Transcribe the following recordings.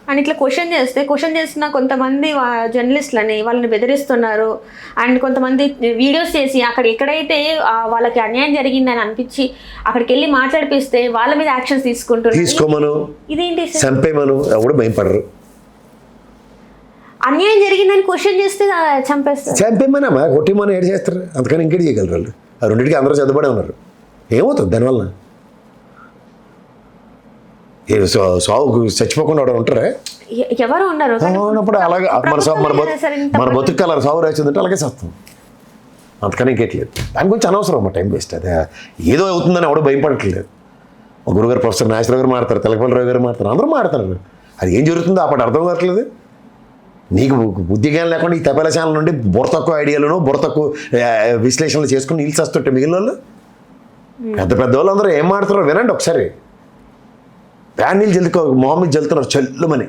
And ఇట్లా question చేస్తున్న కొంతమంది జర్నలిస్టులని వాళ్ళని బెదిరిస్తున్నారు. అండ్ కొంతమంది వీడియోస్ చేసి అక్కడ ఎక్కడైతే వాళ్ళకి అన్యాయం జరిగిందని అనిపించి అక్కడికి వెళ్ళి మాట్లాడిపిస్తే వాళ్ళ మీద యాక్షన్స్ తీసుకోమను, ఇదేంటి చంపేమను, ఎవడు భయపడరు. అన్యాయం జరిగిందని క్వశ్చన్ చేస్తే చంపేస్తారు. చంపేమనమ్మా, కొట్టిమని ఏడు చేస్తారు. అంతకని ఇంకేటి చేయగలరు వాళ్ళు. ఆ రెండింటికి అందరూ చదువుబడే ఉన్నారు. ఏమవుతుంది దానివల్ల? సాగు చచ్చిపోకుండా ఉంటారా? ఎవరు ఉండరు. ఉన్నప్పుడు అలాగే మన బతుకు అలా సాగు రాసిందంటే అలాగే చేస్తాం. అంతకని ఇంకేట్లేదు. దాని గురించి అనవసరం అమ్మ, టైం వేస్ట్. అదే ఏదో అవుతుందని ఎవడో భయపడట్లేదు. ఒక గురుగారు ప్రొఫెసర్ నాగేశ్వరరావు గారు మాడతారు, తెలకపల్లి రావు గారు మాడతారు, అందరూ మాడతారు. అది ఏం జరుగుతుందో అప్పుడు అర్థం కావట్లేదు. నీకు బుద్ధిజ్ఞానం లేకుండా ఈ తపేల ఛానల్ నుండి బుర్ర ఐడియాలను బుర్ర విశ్లేషణలు చేసుకుని నిలిచేస్తుంటే మిగిలిన వాళ్ళు పెద్ద వాళ్ళు అందరూ ఏం మాడుతున్నారో వినండి ఒకసారి. ప్యాన్ నీళ్ళు జల్లుకో, మొహమ్మద్ జల్లుతున్నారు చల్లుమని,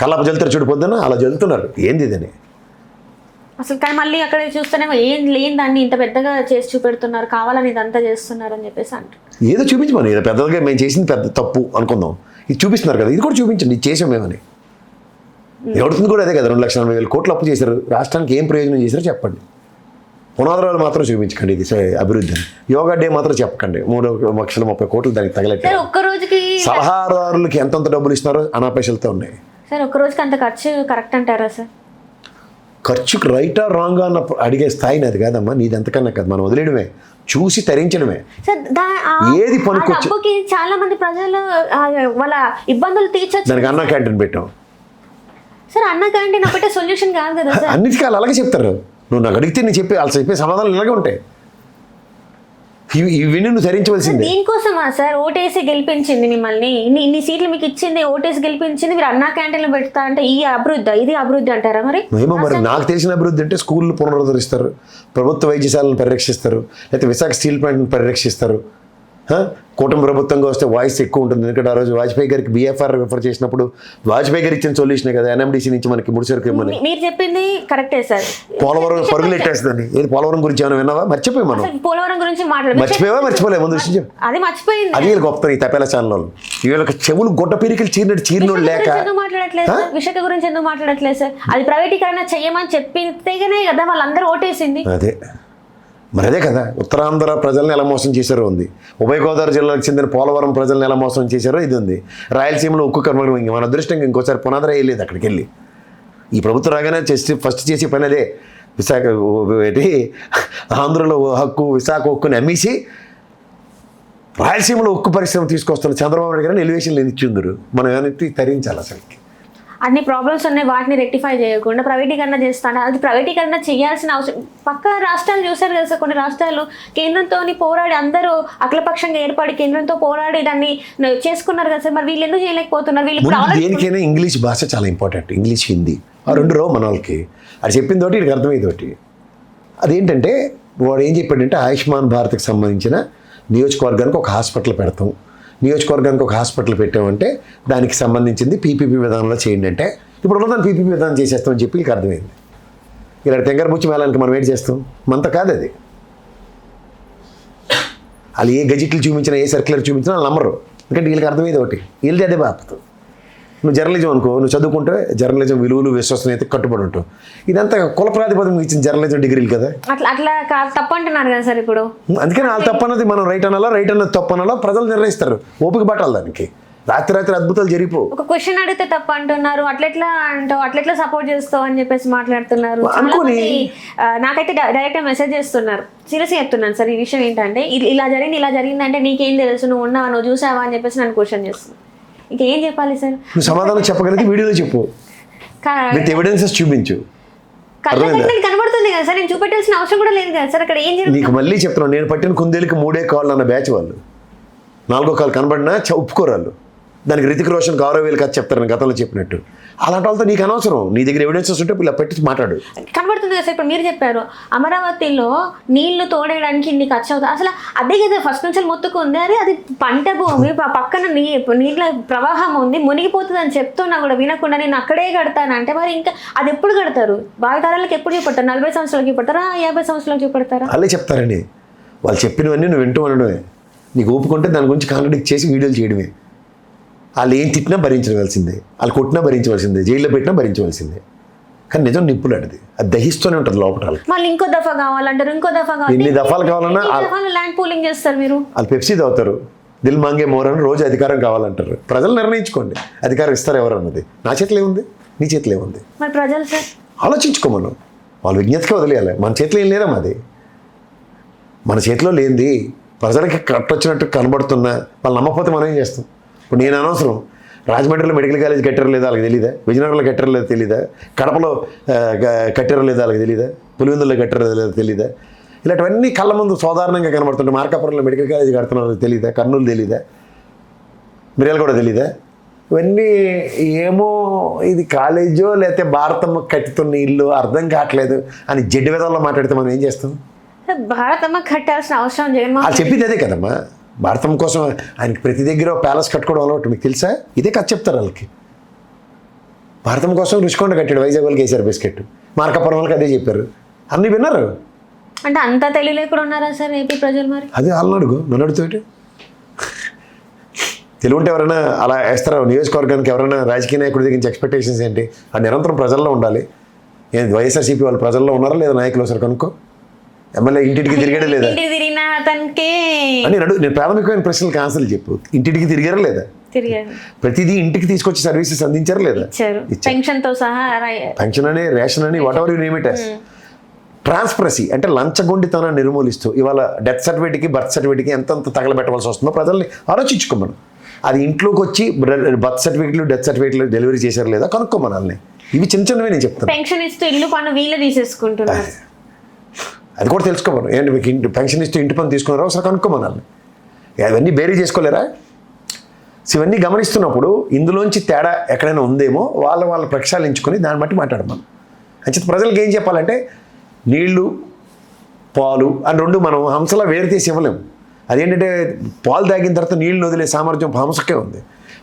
కల్లప జల్లుతారు చూడు పొద్దున్న, అలా జల్లుతున్నారు. ఏంది ఇదని అసలు? కానీ మళ్ళీ అక్కడ చూస్తేనేమో ఏం లేని దాన్ని ఇంత పెద్దగా చేసి చూపెడుతున్నారు, కావాలని ఇదంతా చేస్తున్నారు అని చెప్పేసి అంటారు. ఏదో చూపించమని, ఏదో పెద్దగా మేము చేసింది పెద్ద తప్పు అనుకుందాం, ఇది చూపిస్తున్నారు కదా, ఇది కూడా చూపించండి, ఇది చేసాం మేమని. ఎవడుతుంది కూడా అదే కదా. 2,40,000 కోట్లు అప్పు చేశారు, రాష్ట్రానికి ఏం ప్రయోజనం చేశారో చెప్పండి. పునాదురాలు మాత్రం చూపించకండి, ఇది అభివృద్ధి అని. యోగా డే మాత్రం చెప్పకండి, 3,30,000 కోట్లు దానికి తగలెట్టారు. సలహాదారులకి ఎంతంత డబ్బులు ఇస్తున్నారో అనాపేషలతో ఉన్నాయి సార్. ఒక్క రోజుకి అంత ఖర్చు కరెక్ట్ అంటారా సార్? ఖర్చుకు రైటా రాంగా అన్న అడిగే స్థాయి నాది కాదమ్మా, నీది ఎంతకన్నా కాదు. మనం వదిలేయడమే, చూసి తరించడమే. ఏది పనికి చాలా మంది ప్రజలు వాళ్ళ ఇబ్బందులు తీర్చొచ్చు. దానికి అన్న క్యాంటీన్ పెట్టాం సార్. అన్న క్యాంటీన్ ఒకటే సొల్యూషన్ కాదు కదా సార్. అన్నిటికీ వాళ్ళు అలాగే చెప్తారు. నువ్వు నాకు అడిగితే నేను వాళ్ళు చెప్పే సమాధానాలు ఇలాగే ఉంటాయి. ఇవి నువ్వు ధరించవలసింది. దీనికోసమా సార్ ఓటేసి గెలిపించింది మిమ్మల్ని? ఇన్ని సీట్లు మీకు ఇచ్చింది, ఓటేసి గెలిపించింది. మీరు అన్నా క్యాంటీన్లు పెడతా అంటే ఈ అభివృద్ధి, ఇది అభివృద్ధి అంటారా? ఏమో మరి. నాకు తెలిసిన అభివృద్ధి అంటే స్కూళ్ళు పునరుద్ధరిస్తారు, ప్రభుత్వ వైద్యశాలను పరిరక్షిస్తారు, లేకపోతే విశాఖ స్టీల్ ప్లాంట్ని పరిరక్షిస్తారు. కూటమి ప్రభుత్వంగా వస్తే వాయిస్ ఎక్కువ ఉంటుంది. ఎందుకంటే ఆ రోజు వాజ్పేయి గారికి BFR రిఫర్ చేసినప్పుడు వాజ్పేయి గారు ఇచ్చిన సొల్యూషన్ కదా, NMDC నుంచి మనకి ముడిసరుకు ఇవ్వమని. మీరు చెప్పింది కరెక్టే సార్. పోలవరం పరుగులు ఎట్టేస్తుందండి. ఏది పోలవరం గురించి ఏమైనా విన్నావా? మర్చిపోయి మనం పోలవరం గురించి మర్చిపోయావా? మర్చిపోలే ముందు విషయం అది మర్చిపోయింది. అది వీళ్ళు గొప్ప ఈ తపేల ఛానల్ వీళ్ళకి చెవులు గొడ్డ పీరికలు చీరినోడు లేక మాట్లాడట్లేదు. విశాఖ గురించి ఎందుకు మాట్లాడట్లేదు సార్? అది ప్రైవేటీకరణ చెయ్యమని చెప్పితేనే కదా వాళ్ళందరూ ఓటేసింది. అదే మరి, అదే కదా. ఉత్తరాంధ్ర ప్రజల్ని ఎలా మోసం చేశారో ఉంది, ఉభయ గోదావరి జిల్లాకు చెందిన పోలవరం ప్రజల్ని ఎలా మోసం చేశారో ఇది ఉంది, రాయలసీమలో ఉక్కు కర్మలు. మన అదృష్టంగా ఇంకోసారి పునాదర వేయలేదు అక్కడికి వెళ్ళి. ఈ ప్రభుత్వం రాగానే ఫస్ట్ చేసే పని అదే. విశాఖ ఆంధ్రలో హక్కు, విశాఖ హక్కుని అమ్మేసి రాయలసీమలో ఉక్కు పరిశ్రమ తీసుకొస్తున్న చంద్రబాబు నాయుడు గారిని ఎలివేషన్లు ఇచ్చిందరు. మనం ఏమైనా తరించాలి. అసలుకి అన్ని ప్రాబ్లమ్స్ ఉన్నాయి, వాటిని రెక్టిఫై చేయకుండా ప్రైవేటీకరణ చేస్తాను. అది ప్రైవేటీకరణ చేయాల్సిన అవసరం. పక్క రాష్ట్రాలు చూశారు కదా సార్, కొన్ని రాష్ట్రాలు కేంద్రంతో పోరాడి అందరూ అఖిలపక్షంగా ఏర్పడి కేంద్రంతో పోరాడి దాన్ని చేసుకున్నారు కదా సార్. మరి వీళ్ళు ఎందుకు చేయలేకపోతున్నారు? దేనికైనా ఇంగ్లీష్ భాష చాలా ఇంపార్టెంట్. ఇంగ్లీష్, హిందీ ఆ రెండు రావు మన వాళ్ళకి. అది చెప్పిన తోటి ఇక్కడికి అర్థమయ్యేతోటి. అదేంటంటే వాడు ఏం చెప్పాడంటే, ఆయుష్మాన్ భారత్కి సంబంధించిన నియోజకవర్గానికి ఒక హాస్పిటల్ పెడతాం, నియోజకవర్గానికి ఒక హాస్పిటల్ పెట్టామంటే దానికి సంబంధించింది PPP విధానంలో చేయండి అంటే, ఇప్పుడు ఉన్నదాన్ని PPP విధానం చేసేస్తామని చెప్పి వీళ్ళకి అర్థమైంది. ఇలా తెంగరబుచ్చి మేళానికి మనం ఏంటి చేస్తాం? మంత కాదు అది. వాళ్ళు ఏ గజెట్లు చూపించినా, ఏ సర్క్యులర్ చూపించినా వాళ్ళు నమ్మరు. ఎందుకంటే వీళ్ళకి అర్థమైంది ఒకటి, వీళ్ళది అదే బాపతు. నువ్వు జర్నలిజం అనుకో, నువ్వు చదువుకుంటే జర్నలిజం విలువలు, విశ్వసనీయత కట్టుబడి ఉంటావు. ఇదంతా కుల ప్రాతిపదికన ఇచ్చిన జర్నలిజం డిగ్రీలు కదా. అట్లా తప్పు అంటున్నారు కదా సార్ ఇప్పుడు. అందుకని వాళ్ళు తప్పు అన్నది మనం రైట్ అనాలా, రైట్ అన్నది తప్పు అనాలా ప్రజలు నిర్ణయిస్తారు. ఓపిక పట్టాలి దానికి. రాత్రి అద్భుతాలు జరిగిపో. ఒక క్వశ్చన్ అడిగితే తప్పు అంటున్నారు, అట్లెట్లా సపోర్ట్ చేస్తావు అని చెప్పేసి మాట్లాడుతున్నారు. నాకైతే డైరెక్ట్ మెసేజ్ చేస్తున్నారు. సీరియస్గా చెప్తున్నాను సార్, ఈ విషయం ఏంటంటే ఇలా జరిగిందంటే నీకేం తెలుసు, నువ్వు ఉన్నావా, నువ్వు చూసావా అని చెప్పేసి నన్ను క్వశ్చన్ చేస్తున్నాను. ఇంకేం చెప్పాలి సార్? నువ్వు సమాధానం చెప్పగలిగితే వీడియోలో చెప్పు, విత్ ఎవిడెన్సెస్ చూపించు. కనబడుతుంది కదా సార్, నేను చూపెట్టాల్సిన అవసరం కూడా లేదు కదా సార్. అక్కడ ఏం జరిగింది నీకు మళ్ళీ చెప్తున్నాను. నేను పట్టిన కుందేలికి 3 కాళ్ళు అన్న బ్యాచ్ వాళ్ళు 4వ కాలు కనబడినా ఒప్పుకోరాళ్ళు. దానికి రితిక్ రోషన్ 6,000 కథ చెప్తారు నేను గతంలో చెప్పినట్టు. అలాంటి వాళ్ళతో నీకు అనవసరం. నీ దగ్గర ఎవిడెన్సెస్ ఉంటే ఇలా పెట్టి మాట్లాడు. కనబడుతుంది కదా సార్. ఇప్పుడు మీరు చెప్పారు అమరావతిలో నీళ్లు తోడేయడానికి ఇన్ని ఖర్చు అవుతుంది. అసలు అదే కదా ఫస్ట్ నుంచి మొత్తుకుంది. అది పంట భూమి, పక్కన నీళ్ళ ప్రవాహం ఉంది, మునిగిపోతుంది అని చెప్తున్నా కూడా వినకుండా నేను అక్కడే కడతానంటే మరి ఇంకా అది ఎప్పుడు కడతారు? భావితరాలకు ఎప్పుడు చూపెడతారు? 40 సంవత్సరాలకు చూపెడతారా, 50 సంవత్సరాలకు చూపెడతారా? అలా చెప్తారండి. వాళ్ళు చెప్పినవన్నీ నువ్వు వింటూ ఉండడమే. నీకు ఒప్పుకుంటే దాని గురించి కాంట్రడిక్ట్ చేసి వీడియోలు చేయడమే. వాళ్ళు ఏం తిట్టినా భరించవలసిందే, వాళ్ళు కొట్టినా భరించవలసిందే, జైల్లో పెట్టినా భరించవలసిందే. కానీ నిజం నిప్పులు అది దహిస్తూనే ఉంటుంది లోపల వాళ్ళకి. మళ్ళీ ఇంకో దఫా కావాలంటారు, ఇంకో దఫా ఎన్ని దఫాలు కావాలన్నా ల్యాండ్ పూలింగ్ చేస్తారు మీరు. వాళ్ళు పెప్సీ తాగుతారు, దిల్ మాంగే మోర్ అని రోజు అధికారం కావాలంటారు. ప్రజలు నిర్ణయించుకోండి అధికారం ఇస్తారు ఎవరన్నది. నా చేతిలో ఏముంది, నీ చేతిలో ఏముంది? మరి ప్రజలు సార్ ఆలోచించుకోమను, వాళ్ళు విజ్ఞతగా వదిలేయాలి. మన చేతిలో ఏం లేదా, మాది మన చేతిలో లేనిది ప్రజలకి కట్టొచ్చినట్టు కనబడుతున్నా వాళ్ళు నమ్మకపోతే మనం ఏం చేస్తాం? ఇప్పుడు నేను అనవసరం రాజమండ్రిలో మెడికల్ కాలేజ్ కట్టారో లేదా వాళ్ళకి తెలీదా, విజయనగరంలో కట్టారో లేదా తెలీదా, కడపలో కట్టారో లేదా వాళ్ళకి తెలీదా, పులివెందుల్లో కట్టారో లేదా తెలీదా, ఇలాంటివన్నీ కళ్ళ ముందు సాధారణంగా కనబడుతుంటాయి. మార్కాపురంలో మెడికల్ కాలేజ్ కడుతున్నారో తెలీదా, కర్నూలు తెలీదా, మిర్యాల కూడా తెలీదా? ఇవన్నీ ఏమో ఇది కాలేజో లేకపోతే భారతమ్మ కట్టుతున్న ఇల్లు అర్థం కావట్లేదు అని జడ్డి విధాల్లో మాట్లాడితే మనం ఏం చేస్తాం? భారతమ్మ కట్టాల్సిన అవసరం జగన్మోహన్ వాళ్ళు చెప్పింది అదే కదమ్మా. భారతం కోసం ఆయనకి ప్రతి దగ్గర ప్యాలెస్ కట్టుకోవడం అలవాటు, మీకు తెలుసా? ఇదే కథ చెప్తారు వాళ్ళకి. భారతం కోసం రుషికొండ కట్టాడు, వైజాగ్ వాళ్ళకి వేసారు బిస్కెట్, మార్కాపురం వాళ్ళకి అదే చెప్పారు. అన్నీ విన్నారు. అంటే అంతా తెలియలేకుండా ఉన్నారా సార్ ఏపీ ప్రజలు? మరి అదే వాళ్ళని అడుగు, నన్ను అడుగుతాడు. తెలుగుంటే ఎవరైనా అలా వేస్తారా? నియోజకవర్గానికి ఎవరైనా రాజకీయ నాయకుడి దగ్గర నుంచి ఎక్స్పెక్టేషన్స్ ఏంటి? ఆ నిరంతరం ప్రజల్లో ఉండాలి. ఏంటి వైఎస్ఆర్సీపీ వాళ్ళు ప్రజల్లో ఉన్నారా లేదా నాయకులు? ఒకసారి కనుక్కో. ఎమ్మెల్యే ఇంటింటికి తిరిగాడే లేదా అని నేను ప్రాథమికమైన ప్రశ్నలకు ఆన్సర్లు చెప్పు. ఇంటింటికి తిరిగారా లేదా? ప్రతిదీ ఇంటికి తీసుకొచ్చి సర్వీసెస్ అందించారా లేదా? పెన్షన్తో సహా, పెన్షన్ అని, రేషన్ అని, whatever you name it as. Transparency అంటే లంచగొండితనాన్ని నిర్మూలిస్తూ ఇవాళ డెత్ సర్టిఫికేట్కి బర్త్ సర్టిఫికేట్కి ఎంతంత తగలబెట్టవలసి వస్తుందో ప్రజల్ని ఆలోచించుకోమను. అది ఇంట్లోకి వచ్చి బర్త్ సర్టిఫికేట్లు డెత్ సర్టిఫికేట్లు డెలివరీ చేశారు లేదా కనుక్కోమనాలని. ఇవి చిన్న చిన్నవే నేను చెప్తాను. పెన్షన్ ఇస్తూ ఇల్లు పన్ను వీళ్ళే తీసేసుకుంటున్నారు, అది కూడా తెలుసుకోమను. ఏంటి మీకు పెన్షన్ ఇస్తూ ఇంటి పని తీసుకున్నారో ఒకసారి కనుక్కోమనాలి. అవన్నీ బేరీ చేసుకోలేరా? ఇవన్నీ గమనిస్తున్నప్పుడు ఇందులోంచి తేడా ఎక్కడైనా ఉందేమో వాళ్ళ ప్రక్షాళించుకొని దాన్ని బట్టి మాట్లాడమను. అంచేత ప్రజలకు ఏం చెప్పాలంటే నీళ్లు పాలు అని రెండు మనం హంసలా వేరు తీసి ఇవ్వలేము. అదేంటంటే పాలు తాగిన తర్వాత నీళ్లు వదిలే సామర్థ్యం హంసకే ఉంది.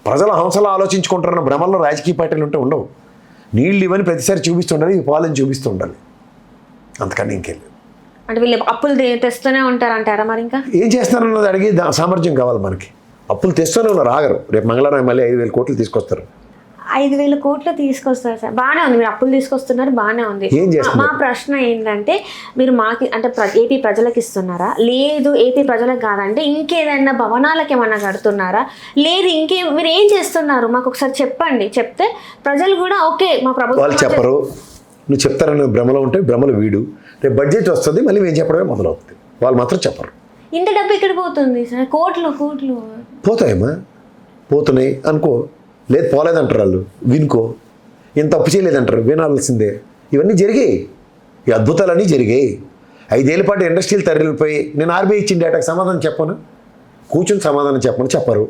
ప్రజలు హంసలా ఆలోచించుకుంటారన్న భ్రమల్లో రాజకీయ పార్టీలు ఉంటే ఉండవు. నీళ్ళు ఇవన్నీ ప్రతిసారి చూపిస్తుండాలి, ఈ పాలని చూపిస్తూ ఉండాలి, అంతకన్నా ఇంకేం లేదు. అంటే వీళ్ళు అప్పులు తెస్తూనే ఉంటారంటారా? మరి ఇంకా ఏం చేస్తారన్నది అడిగి సామర్థ్యం కావాలి మనకి. అప్పులు తెస్తూనే ఉన్నారు, ఆగరు. రేపు మంగళవారం మళ్ళీ 5,000 కోట్లు తీసుకొస్తారు. 5,000 కోట్లు తీసుకొస్తారు సార్, బాగానే ఉంది. మీరు అప్పులు తీసుకొస్తున్నారు, బాగానే ఉంది. మా ప్రశ్న ఏంటంటే మీరు మాకి అంటే ఏపీ ప్రజలకు ఇస్తున్నారా, లేదు ఏపీ ప్రజలకు కాదంటే ఇంకేదైనా భవనాలకు ఏమన్నా కడుతున్నారా, లేదు మీరు ఏం చేస్తున్నారు మాకు ఒకసారి చెప్పండి. చెప్తే ప్రజలు కూడా ఓకే మా ప్రభుత్వం. వాళ్ళు చెప్పరు, నువ్వు చెప్తారని భ్రమలో ఉంటే భ్రమలు వీడు. రేపు బడ్జెట్ వస్తుంది, మళ్ళీ మేము చెప్పడమే మొదలవుతుంది. వాళ్ళు మాత్రం చెప్పరు. ఇంత డబ్బు ఎక్కడ పోతుంది సార్? కోట్లు పోతాయమ్మా, పోతున్నాయి అనుకో. లేదు పోలేదంటారు వాళ్ళు, వినుకో. ఇంత అప్పు చేయలేదంటారు, వినాల్సిందే. ఇవన్నీ జరిగాయి, ఈ అద్భుతాలన్నీ జరిగాయి. 5 ఏళ్ల పాటు ఇండస్ట్రియల్ తరలిపోయి నేను ఆర్బీఐ ఇచ్చిన డేటాకి సమాధానం చెప్పను, కూర్చొని సమాధానం చెప్పరు.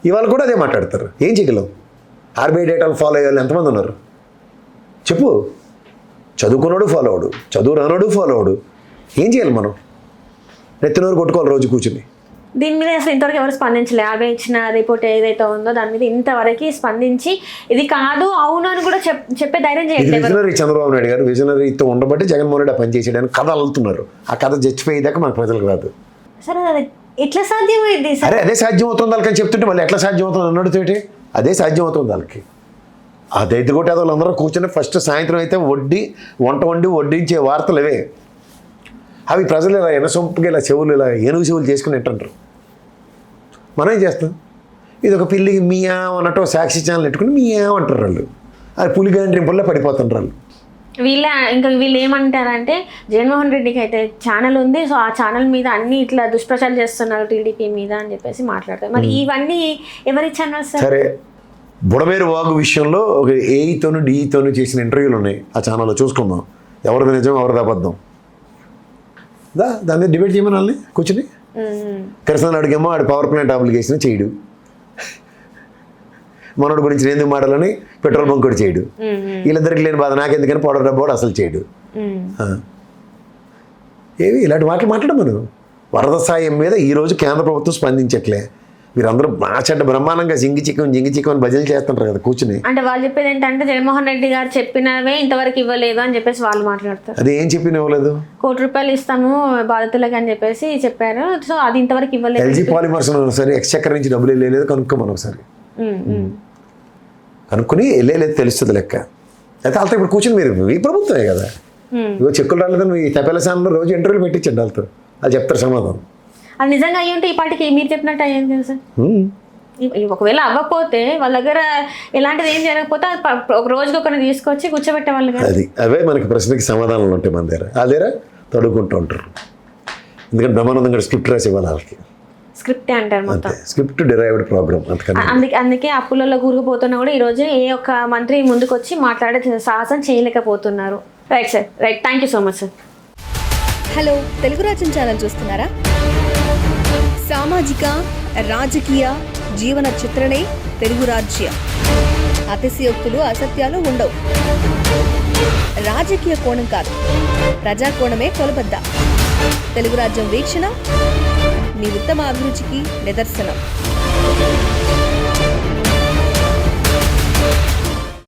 ఇవాళ కూడా అదే మాట్లాడతారు. ఏం చేయగలం? ఆర్బీఐ డేటాలు ఫాలో అయ్యే వాళ్ళు ఎంతమంది ఉన్నారు చెప్పు? చదువుకున్నాడు ఫాలో అవడు, చదువు రానోడు ఫాలో అవడు. ఏం చేయాలి మనం? నెత్తినోరు కొట్టుకోవాలి రోజు కూర్చుని. దీని మీద అసలు ఇంతవరకు ఎవరు స్పందించలేదు. ఆర్బీఐ ఇచ్చిన రిపోర్ట్ ఏదైతే ఉందో దాని మీద ఇంతవరకు స్పందించి ఇది కాదు అవును అని కూడా చెప్పే ధైర్యం చేయట్లేదు. విజనరీ చంద్రబాబు నాయుడు గారు విజనరీతో ఉండబట్టి జగన్మోహన్ రెడ్డి పని చేసేయడానికి కథ అల్లుతున్నారు. ఆ కథ చచ్చిపోయేదాకా మన ప్రజలకు రాదు. సరే అది ఎట్లా సాధ్యమైంది? సరే అదే సాధ్యం అవుతుంది వాళ్ళకి చెప్తుంటే మళ్ళీ ఎట్లా సాధ్యం అవుతుంది అన్నడుతోటి అదే సాధ్యం అవుతుంది వాళ్ళకి. ఆ దైత్య కొట్టే వాళ్ళందరూ కూర్చొని ఫస్ట్ సాయంత్రం అయితే వంట వండి వడ్డించే వార్తలు అవే. అవి ప్రజలు ఇలా ఎనసొంపుగా ఇలా చెవులు ఇలా ఏనుగు చెవులు చేసుకుని ఏంటంటారు. మనం ఏం చేస్తాం? ఇది ఒక పిల్లికి మియా అన్నట్టు సాక్షి ఛానల్ పెట్టుకుని మియా అంటారు వాళ్ళు. అది పులిగాండ్రింపుల్లో పడిపోతుంటారు వాళ్ళు. వీళ్ళు ఏమంటారంటే జగన్మోహన్ రెడ్డికి అయితే ఛానల్ ఉంది, సో ఆ ఛానల్ మీద అన్ని ఇట్లా దుష్ప్రచారం చేస్తున్నారు టీడీపీ మీద అని చెప్పేసి మాట్లాడతారు. మరి ఇవన్నీ ఎవరి ఛానల్ సార్? సరే, బుడమేరు వాగు విషయంలో ఒక ఏఈతోను డిఈతోను చేసిన ఇంటర్వ్యూలు ఉన్నాయి, ఆ ఛానల్లో చూసుకుందాం. ఎవరిది నిజం ఎవరిది అబద్ధం దాని మీద డిబేట్ చేయమని వాళ్ళని కూర్చుని. కృష్ణ అడిగేమో ఆడు పవర్ ప్లాంట్ అప్లికేషన్ చేయడు, మనోడి గురించి ఎందుకు మాడాలని పెట్రోల్ బంక్ కూడా చేయడు. వీళ్ళిద్దరికి లేని బాధ నాకెందుకని పౌడర్ డబ్బా కూడా అసలు చేయడు. ఏవి ఇలాంటి మాటలు మాట్లాడడం. మనం వరద సాయం మీద ఈరోజు కేంద్ర ప్రభుత్వం స్పందించట్లే. మీరందరూ మా చెడ్డ బ్రహ్మాండంగా జింగి చిక్కం అని భజనలు చేస్తుంటారు కదా కూర్చుని. అంటే వాళ్ళు చెప్పేది ఏంటంటే జగన్మోహన్ రెడ్డి గారు చెప్పినవే ఇంతవరకు ఇవ్వలేదు అని చెప్పేసి వాళ్ళు మాట్లాడతారు. అది ఏం చెప్పిన ఇవ్వలేదు, ₹1 కోటి ఇస్తాము బాధితులకు అని చెప్పేసి చెప్పారు. సో అది ఇంతవరకు ఇవ్వలేదు. ఎల్జీ పాలిమర్స్ ఒకసారి ఎక్స్చక్కర్ నుంచి డబ్బులు వెళ్ళలేదు కనుక్కోమని ఒకసారి కనుక్కొని వెళ్ళలేదు తెలుస్తుంది లెక్క. అయితే వాళ్ళతో ఇప్పుడు కూర్చుని మీరు ఈ ప్రభుత్వమే కదా, ఇవో చెక్కులు రాలేదని ఈ తపేల ఛానల్లో రోజు ఇంటర్వ్యూలు పెట్టించండి వాళ్ళతో, వాళ్ళు చెప్తారు సమాధానం. అది నిజంగా అయ్యి ఉంటే ఈ పాటికి మీరు చెప్పినట్టు అయ్యేది కదా సార్. ఒకవేళ అవ్వకపోతే వాళ్ళ దగ్గర ఎలాంటిది ఏం జరగకపోతే ఒక రోజుకి ఒకరిని తీసుకొచ్చి కూర్చోబెట్టే వాళ్ళు కదా. అది అవే మనకి ప్రశ్నకి సమాధానాలు ఉంటాయి మన దగ్గర, ఆ దగ్గర తడుకుంటూ ఉంటారు. ఎందుకంటే బ్రహ్మానందం గారు స్క్రిప్ట్ రాసి ఇవ్వాలి వాళ్ళకి, స్క్రిప్టే అంటారు మొత్తం, స్క్రిప్ట్ డిరైవ్డ్ ప్రోగ్రామ్. అందుకే అప్పులలో కూరుకుపోతున్నా కూడా ఈరోజు ఏ ఒక్క మంత్రి ముందుకు వచ్చి మాట్లాడే సాహసం చేయలేకపోతున్నారు. Right sir, right. Thank you so much sir. Hello, Telugu రాజ్యం ఛానల్ చూస్తున్నారా? సామాజిక రాజకీయ జీవన చిత్రణే తెలుగు రాజ్యం. అతిశయోక్తులు అసత్యాలు ఉండవు. రాజకీయ కోణం కాదు, ప్రజా కోణమే కొలబద్ద. తెలుగు రాజ్యం వీక్షణ మీ ఉత్తమ అభిరుచికి నిదర్శనం.